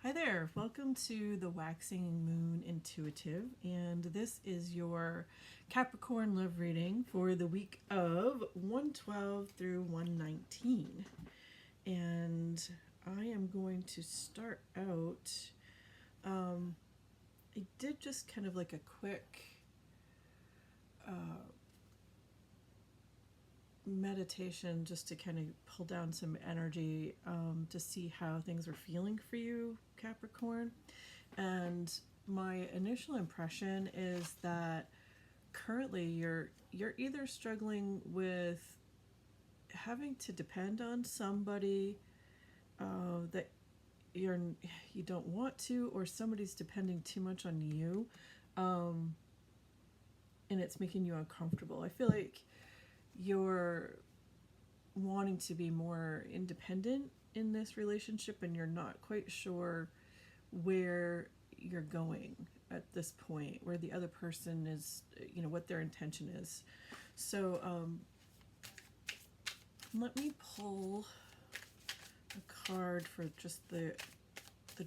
Hi there, welcome to the Waxing Moon Intuitive, and this is your Capricorn love reading for the week of 112 through 119. And I am going to start out. I did just kind of like a quick meditation just to kind of pull down some energy to see how things are feeling for you, Capricorn. And my initial impression is that currently you're either struggling with having to depend on somebody that you don't want to, or somebody's depending too much on you, and it's making you uncomfortable. I feel like you're wanting to be more independent in this relationship, and you're not quite sure where you're going at this point, where the other person is, what their intention is. So let me pull a card for just the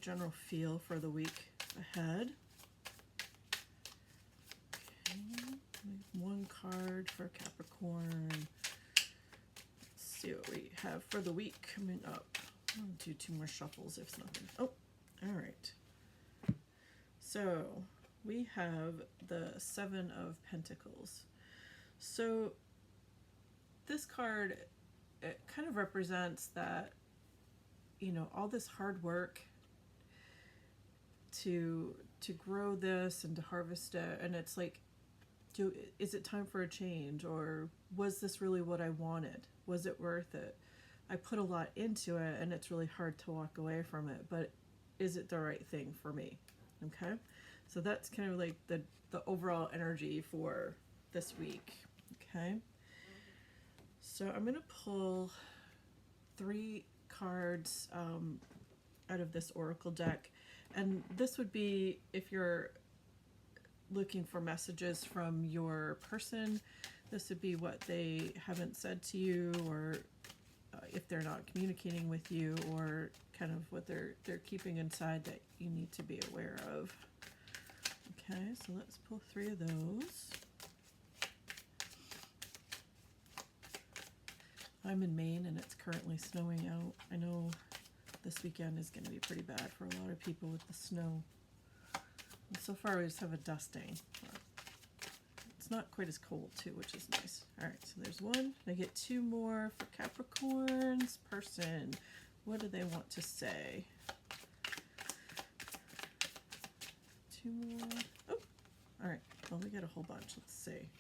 general feel for the week ahead. Okay. One card for Capricorn. Let's see what we have for the week coming up. I'll do two more shuffles if nothing. Oh, all right. So we have the Seven of Pentacles. So this card, it kind of represents that, all this hard work to grow this and to harvest it, and it's like, is it time for a change, or was this really what I wanted? Was it worth it? I put a lot into it, and it's really hard to walk away from it, but is it the right thing for me? Okay, so that's kind of like the overall energy for this week. Okay, so I'm going to pull 3 cards out of this oracle deck, and this would be if you're looking for messages from your person. This would be what they haven't said to you, or if they're not communicating with you, or kind of what they're keeping inside that you need to be aware of. Okay, so let's pull 3 of those. I'm in Maine and it's currently snowing out. I know this weekend is going to be pretty bad for a lot of people with the snow. And so far we just have a dusting. It's not quite as cold too, which is nice. Alright, so there's one. I get 2 more for Capricorn's person. What do they want to say? 2 more. Oh, alright. Well, we got a whole bunch. Let's see.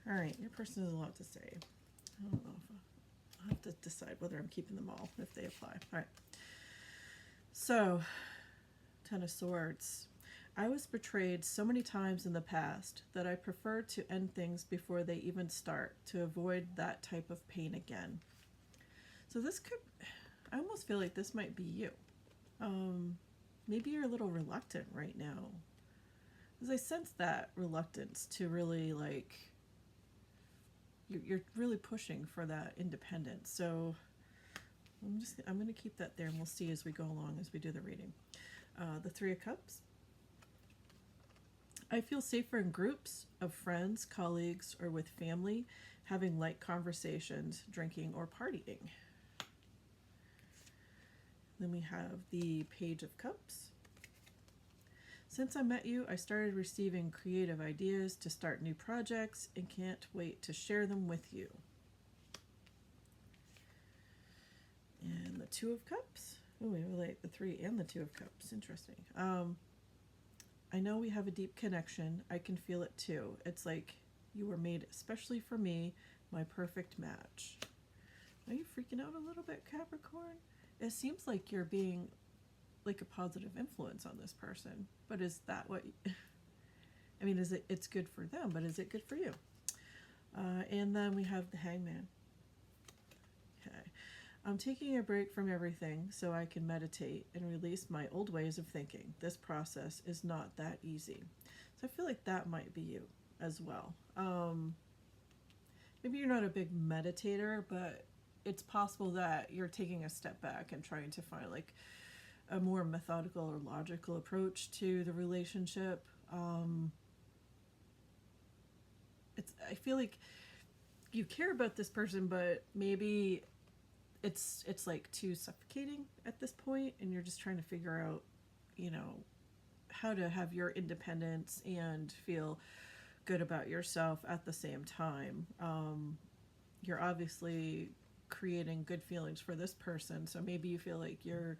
Alright, your person has a lot to say. I don't know if I'll have to decide whether I'm keeping them all, if they apply. Alright. So, 10 of Swords. I was betrayed so many times in the past that I prefer to end things before they even start, to avoid that type of pain again. So this could, I almost feel like this might be you. Maybe you're a little reluctant right now, because I sense that reluctance to really, like, you're really pushing for that independence. So I'm going to keep that there, and we'll see as we go along, as we do the reading. The 3 of Cups. I feel safer in groups of friends, colleagues, or with family, having light conversations, drinking, or partying. Then we have the Page of Cups. Since I met you, I started receiving creative ideas to start new projects and can't wait to share them with you. And the 2 of Cups. Oh, we relate the 3 and the 2 of Cups. Interesting. I know we have a deep connection. I can feel it too. It's like you were made especially for me, my perfect match. Are you freaking out a little bit, Capricorn? It seems like you're being like a positive influence on this person, but is that what I mean, it's good for them, but is it good for you? And then we have the Hangman. Okay. I'm taking a break from everything so I can meditate and release my old ways of thinking. This process is not that easy. So I feel like that might be you as well. Maybe you're not a big meditator, but it's possible that you're taking a step back and trying to find, like, a more methodical or logical approach to the relationship. I feel like you care about this person, but maybe it's like too suffocating at this point, and you're just trying to figure out, you know, how to have your independence and feel good about yourself at the same time. You're obviously creating good feelings for this person, so maybe you feel like they're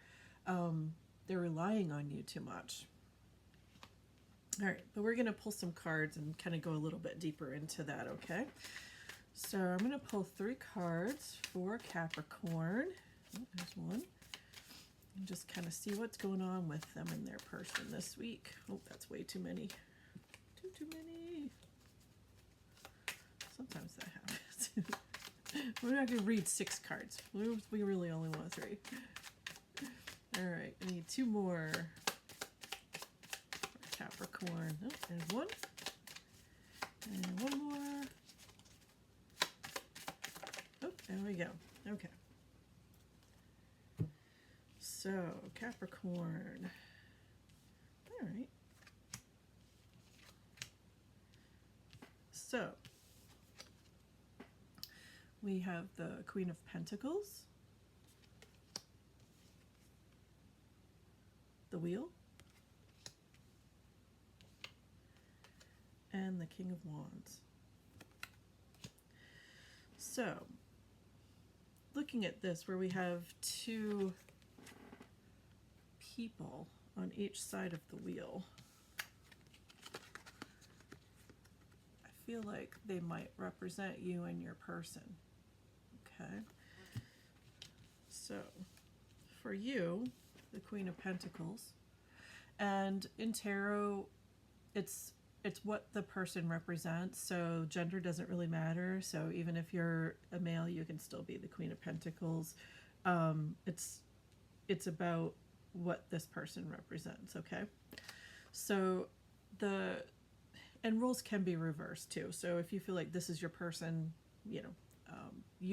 relying on you too much. All right, but we're going to pull some cards and kind of go a little bit deeper into that, okay? So I'm going to pull 3 cards for Capricorn. Oh, there's one. And just kind of see what's going on with them and their person this week. Oh, that's way too many. Too many. Sometimes that happens. We're not going to read 6 cards. We really only want 3. All right, I need 2 more for Capricorn. Oh, there's one. And 1 more. Oh, there we go. Okay. So, Capricorn. All right. So, we have the Queen of Pentacles, the Wheel, and the King of Wands. So, looking at this, where we have 2 people on each side of the wheel, I feel like they might represent you and your person. Okay. So, for you, the Queen of Pentacles, and in tarot, it's what the person represents, so gender doesn't really matter. So even if you're a male, you can still be the Queen of Pentacles. It's about what this person represents, okay? So and roles can be reversed too. So if you feel like this is your person, you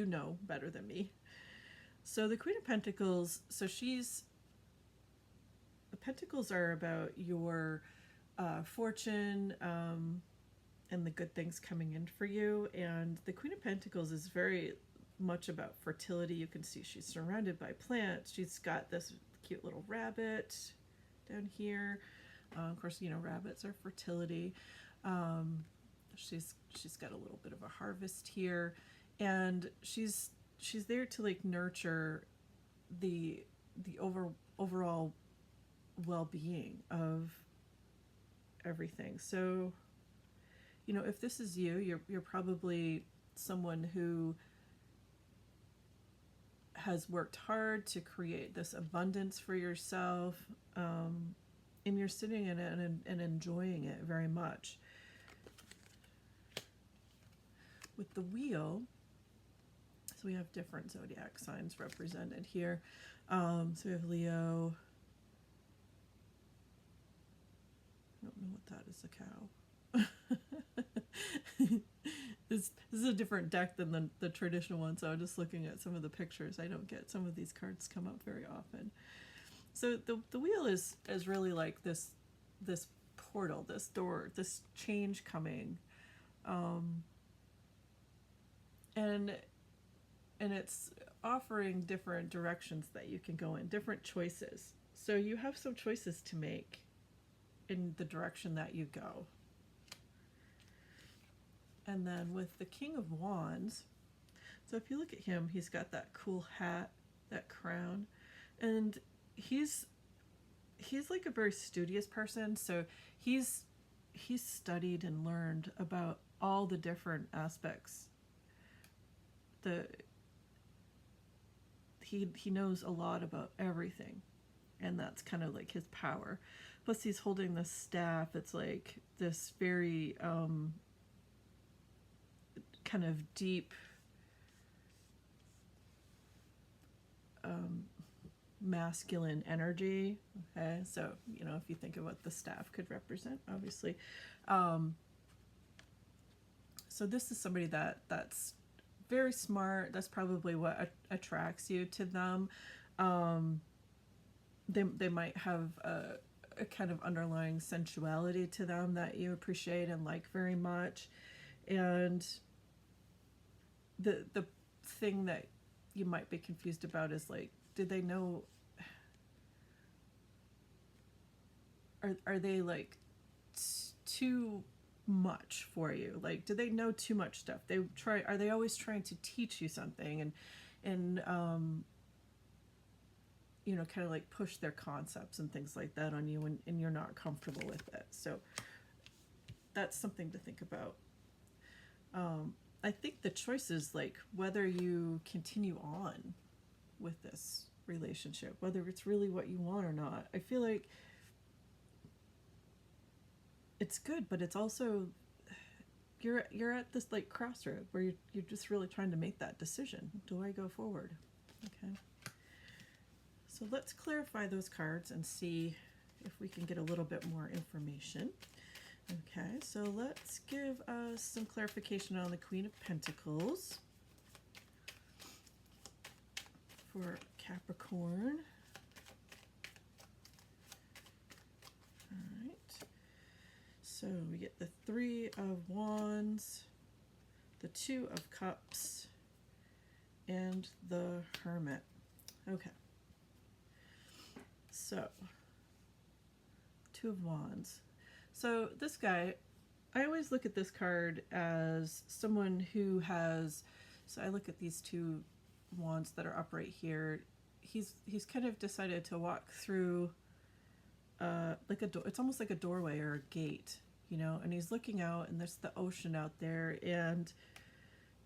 know better than me. So the Queen of Pentacles, the Pentacles are about your fortune and the good things coming in for you. And the Queen of Pentacles is very much about fertility. You can see she's surrounded by plants. She's got this cute little rabbit down here. Of course, rabbits are fertility. She's got a little bit of a harvest here, and she's there to like nurture the overall well-being of everything. So, if this is you, you're probably someone who has worked hard to create this abundance for yourself, and you're sitting in it and enjoying it very much. With the wheel, so we have different zodiac signs represented here. So we have Leo. I don't know what that is, a cow. This is a different deck than the traditional one, so I'm just looking at some of the pictures. I don't get some of these cards come up very often. So the wheel is really like this portal, this door, this change coming, and it's offering different directions that you can go in, different choices. So you have some choices to make in the direction that you go. And then with the King of Wands, so if you look at him, he's got that cool hat, that crown, and he's like a very studious person. So he's studied and learned about all the different aspects. He knows a lot about everything, and that's kind of like his power. Plus he's holding this staff. It's like this very kind of deep masculine energy. Okay, so if you think of what the staff could represent, obviously, so this is somebody that's very smart. That's probably what attracts you to them. they might have a kind of underlying sensuality to them that you appreciate and like very much. And the thing that you might be confused about is like, do they know, are they like too much for you? Like, do they know too much stuff? Are they always trying to teach you something and you know, kind of like push their concepts and things like that on you, and you're not comfortable with it? So that's something to think about. I think the choice is like whether you continue on with this relationship, whether it's really what you want or not. I feel like it's good, but it's also, you're at this like crossroad where you're just really trying to make that decision. Do I go forward? Okay. So let's clarify those cards and see if we can get a little bit more information. Okay, so let's give us some clarification on the Queen of Pentacles for Capricorn. All right. So we get the Three of Wands, the Two of Cups, and the Hermit. Okay. So, Two of Wands. So this guy, I always look at this card as someone who has, so I look at these two wands that are up right here. He's kind of decided to walk through like a door. It's almost like a doorway or a gate, you know, and he's looking out, and there's the ocean out there, and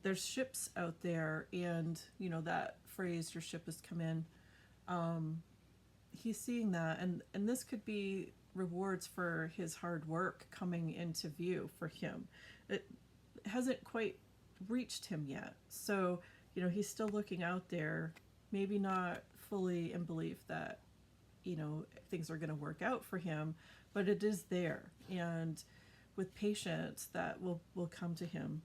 there's ships out there, and you know that phrase, your ship has come in. He's seeing that, and this could be rewards for his hard work coming into view for him. It hasn't quite reached him yet, so you know he's still looking out there, maybe not fully in belief that you know things are going to work out for him, but it is there, and with patience that will come to him.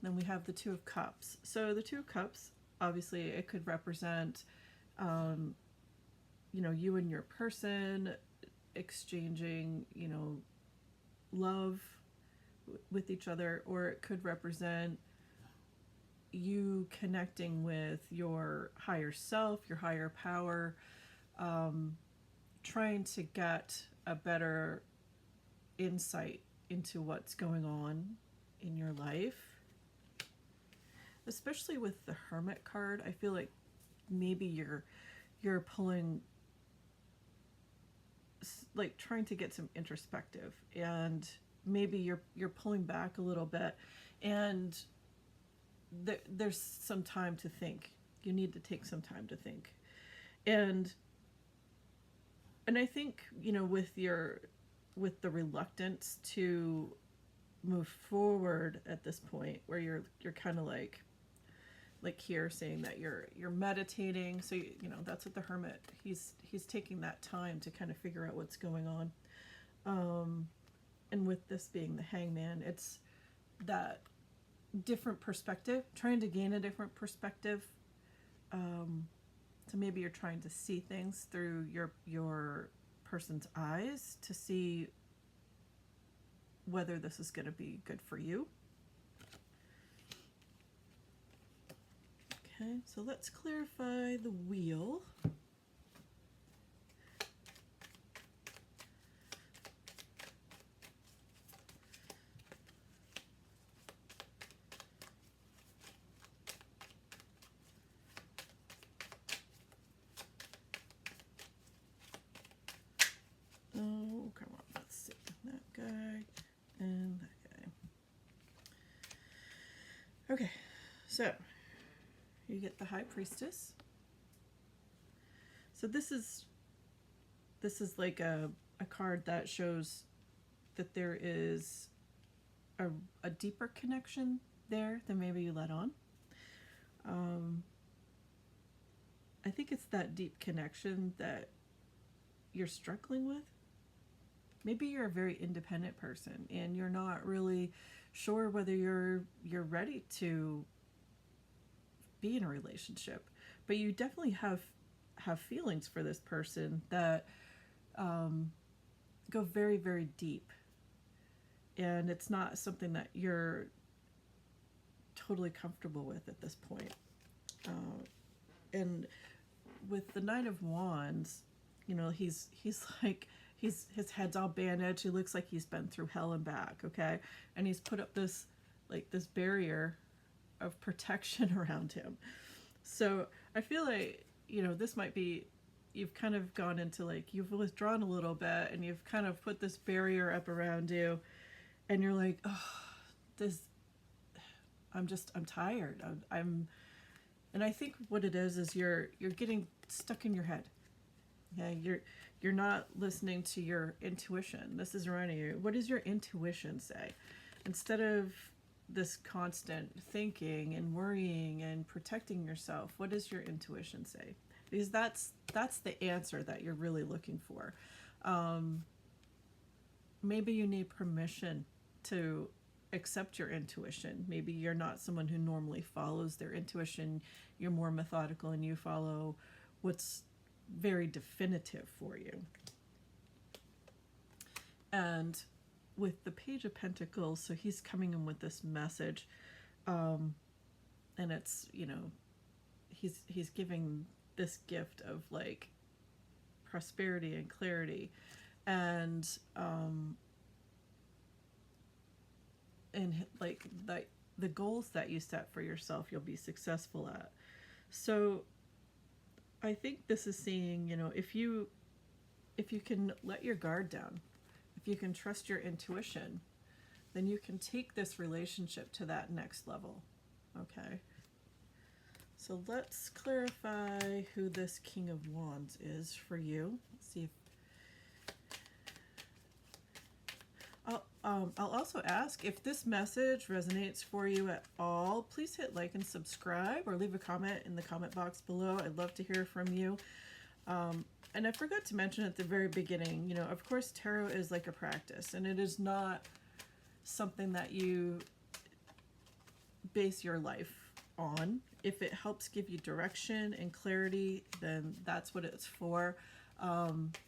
Then we have the Two of Cups. So the Two of Cups, obviously it could represent you know, you and your person exchanging, you know, love with each other, or it could represent you connecting with your higher self, your higher power, trying to get a better insight into what's going on in your life. Especially with the Hermit card, I feel like maybe you're pulling, like trying to get some introspective, and maybe you're pulling back a little bit, and there's some time to think. You need to take some time to think, and I think, you know, with the reluctance to move forward at this point, where you're kind of like here saying that you're meditating. So you know that's what the Hermit, he's taking that time to kind of figure out what's going on. And with this being the Hangman, it's that different perspective, trying to gain a different perspective. So maybe you're trying to see things through your person's eyes to see whether this is going to be good for you. Okay, so let's clarify the Wheel. Oh, come on, let's see. That guy and that guy. Okay, so you get the High Priestess. So this is like a card that shows that there is a deeper connection there than maybe you let on. I think it's that deep connection that you're struggling with. Maybe you're a very independent person and you're not really sure whether you're ready to be in a relationship, but you definitely have have feelings for this person that go very, very deep. And it's not something that you're totally comfortable with at this point. And with the Knight of Wands, you know, he's like, his head's all bandaged. He looks like he's been through hell and back, okay? And he's put up this, like, this barrier of protection around him. So I feel like, you know, this might be, you've kind of gone into, like, you've withdrawn a little bit and you've kind of put this barrier up around you, and you're like, oh, this, I'm tired. And I think what it is you're getting stuck in your head. Okay, you're not listening to your intuition. This is reminding you, what does your intuition say? Instead of this constant thinking and worrying and protecting yourself, what does your intuition say? Because that's the answer that you're really looking for. Maybe you need permission to accept your intuition. Maybe you're not someone who normally follows their intuition. You're more methodical and you follow what's very definitive for you. And with the Page of Pentacles, so he's coming in with this message, and it's, you know, he's giving this gift of, like, prosperity and clarity, and like the goals that you set for yourself, you'll be successful at. So I think this is saying, you know, if you can let your guard down, if you can trust your intuition, then you can take this relationship to that next level. Okay. So let's clarify who this King of Wands is for you. Let's see if I'll also ask if this message resonates for you at all. Please hit like and subscribe, or leave a comment in the comment box below. I'd love to hear from you. And I forgot to mention at the very beginning, you know, of course, tarot is like a practice, and it is not something that you base your life on. If it helps give you direction and clarity, then that's what it's for.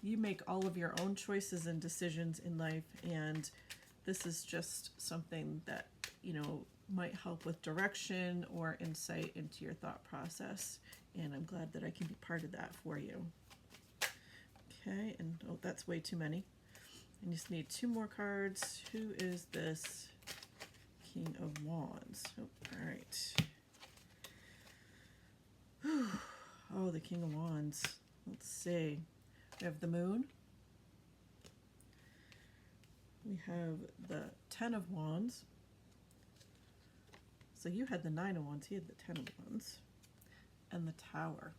You make all of your own choices and decisions in life, and this is just something that, you know, might help with direction or insight into your thought process, and I'm glad that I can be part of that for you. Okay, and oh, that's way too many. I just need 2 more cards. Who is this King of Wands? Oh, all right. Oh, the King of Wands. Let's see. We have the Moon. We have the 10 of Wands. So you had the 9 of Wands, he had the 10 of Wands. And the Tower.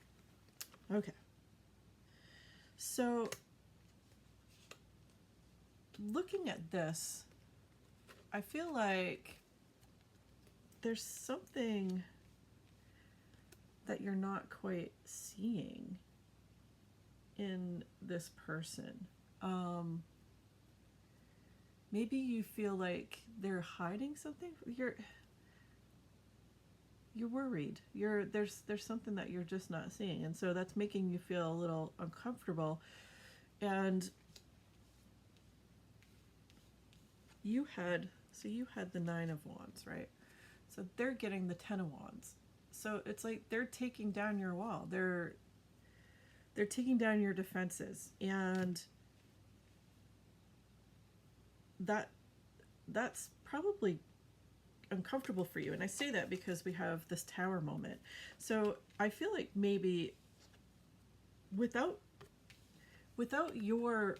Okay. So, looking at this, I feel like there's something that you're not quite seeing in this person. Maybe you feel like they're hiding something. You're worried. There's something that you're just not seeing, and so that's making you feel a little uncomfortable. And you had the 9 of Wands, right? So they're getting the 10 of Wands. So it's like they're taking down your wall. They're taking down your defenses, and that's probably uncomfortable for you. And I say that because we have this Tower moment. So I feel like maybe without your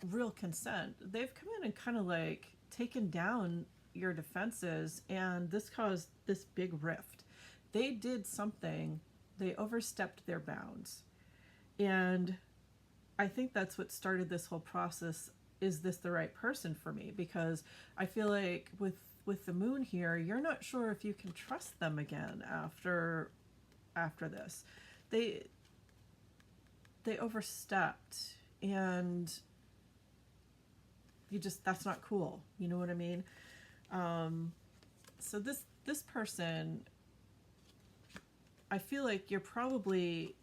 real consent, they've come in and kind of like taken down your defenses, and this caused this big rift. They did something, they overstepped their bounds. And I think that's what started this whole process. Is this the right person for me? Because I feel like with the Moon here, you're not sure if you can trust them again after this. They overstepped, and that's not cool. You know what I mean? So this person, I feel like you're probably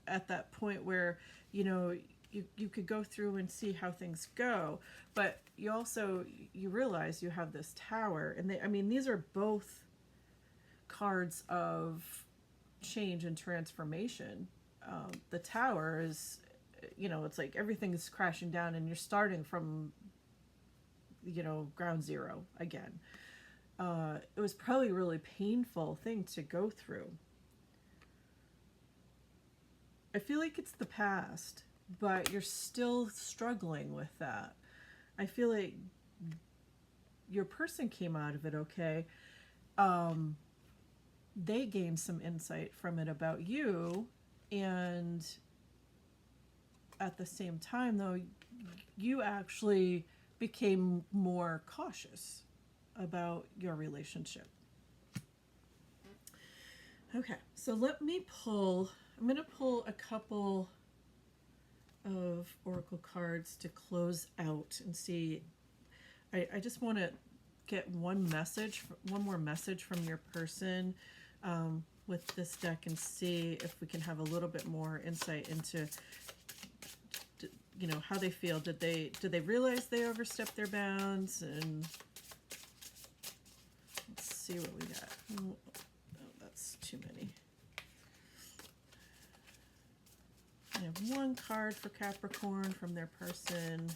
at that point where, you could go through and see how things go, but you realize you have this tower, and these are both cards of change and transformation. The tower is, it's like everything is crashing down and you're starting from, ground zero again. It was probably a really painful thing to go through. I feel like it's the past, but you're still struggling with that. I feel like your person came out of it okay. They gained some insight from it about you, and at the same time, though, you actually became more cautious about your relationship. Okay, so I'm going to pull a couple of oracle cards to close out and see. I just want to get one more message from your person with this deck, and see if we can have a little bit more insight into how they feel. Did they realize they overstepped their bounds? And let's see what we got. Oh, that's too many. I have one card for Capricorn from their person.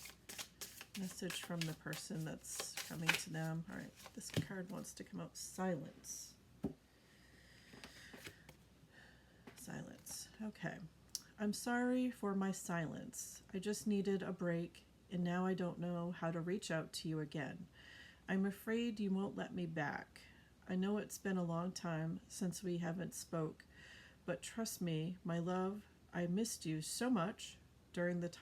Message from the person that's coming to them. All right, this card wants to come out. Silence. Silence. Okay. I'm sorry for my silence. I just needed a break, and now I don't know how to reach out to you again. I'm afraid you won't let me back. I know it's been a long time since we haven't spoke, but trust me, my love, I missed you so much during this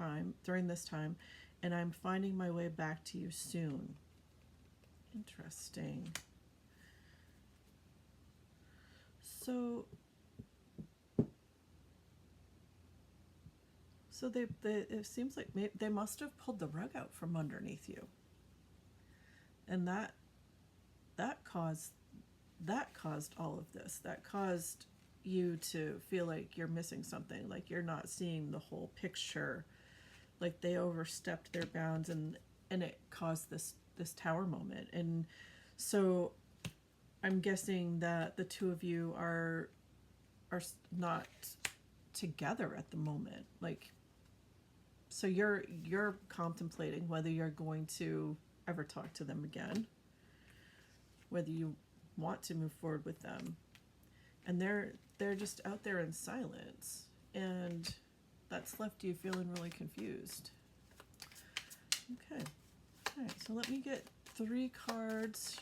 time, and I'm finding my way back to you soon. Interesting. So it seems like they must have pulled the rug out from underneath you, and that caused all of this. That caused you to feel like you're missing something, like you're not seeing the whole picture, like they overstepped their bounds, and it caused this tower moment. And so I'm guessing that the two of you are not together at the moment. Like, so you're contemplating whether you're going to ever talk to them again, whether you want to move forward with them, and they're just out there in silence, and that's left you feeling really confused. Okay. All right, so let me get 3 cards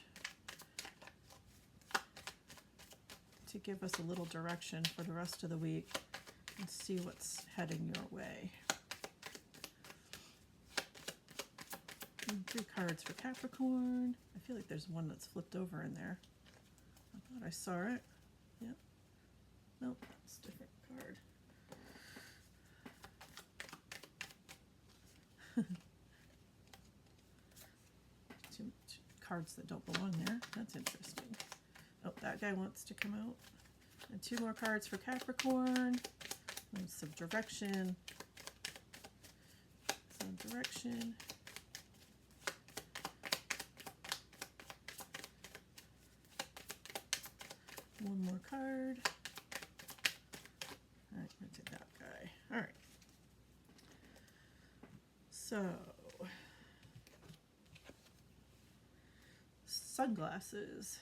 to give us a little direction for the rest of the week and see what's heading your way. And 3 cards for Capricorn. I feel like there's one that's flipped over in there. I thought I saw it. Yep. Nope, it's a different card. Two cards that don't belong there. That's interesting. Oh, that guy wants to come out. And 2 more cards for Capricorn. And some direction. Some direction. One more card. All right, I'm going to take that guy. All right. So, sunglasses.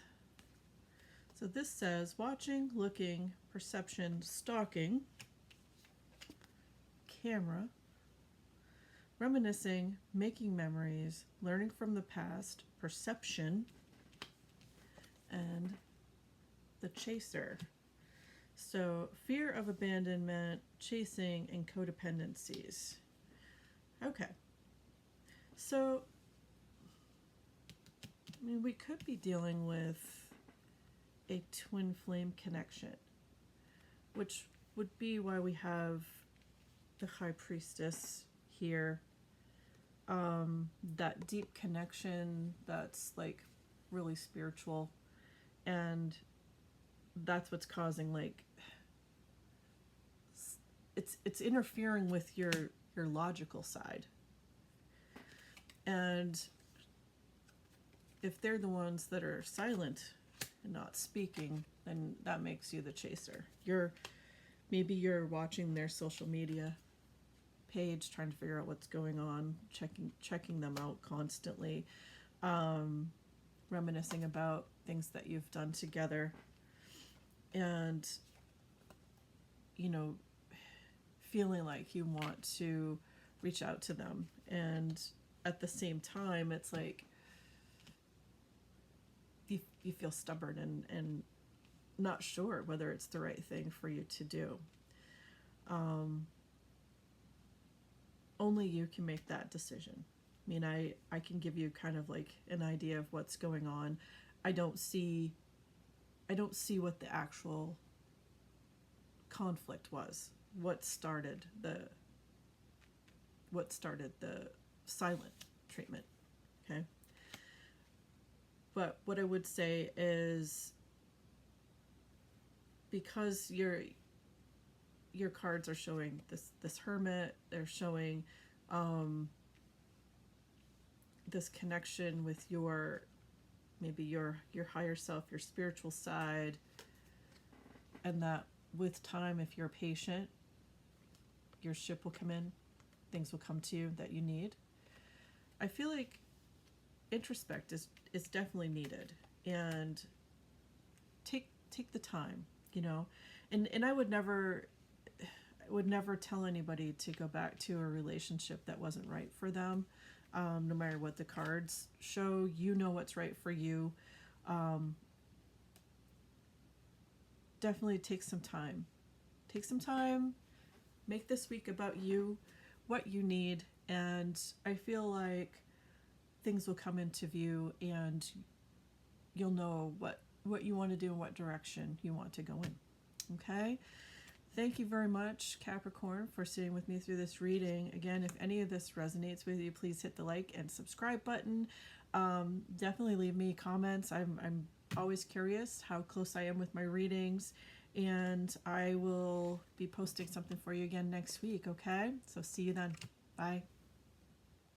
So this says watching, looking, perception, stalking, camera, reminiscing, making memories, learning from the past, perception, and the chaser. So fear of abandonment, chasing, and codependencies. Okay. So, I mean, we could be dealing with a twin flame connection, which would be why we have the High Priestess here. That deep connection that's like really spiritual, and that's what's causing like it's interfering with your logical side. And if they're the ones that are silent and not speaking, then that makes you the chaser. Maybe you're watching their social media page, trying to figure out what's going on, checking them out constantly, reminiscing about things that you've done together, and feeling like you want to reach out to them. And at the same time, it's like you feel stubborn and not sure whether it's the right thing for you to do. Only you can make that decision. I mean, I can give you kind of like an idea of what's going on. I don't see what the actual conflict was. What started the silent treatment, okay? But what I would say is, because your cards are showing this hermit, they're showing this connection with maybe your higher self, your spiritual side, and that with time, if you're patient, your ship will come in, things will come to you that you need. I feel like introspect is definitely needed, and take the time, and I would never tell anybody to go back to a relationship that wasn't right for them. No matter what the cards show, what's right for you. Definitely take some time. Make this week about you, what you need, and I feel like things will come into view, and you'll know what you want to do and what direction you want to go in. Okay? Thank you very much, Capricorn, for sitting with me through this reading. Again, if any of this resonates with you, please hit the like and subscribe button. Definitely leave me comments. I'm always curious how close I am with my readings, and I will be posting something for you again next week, okay? So see you then. Bye.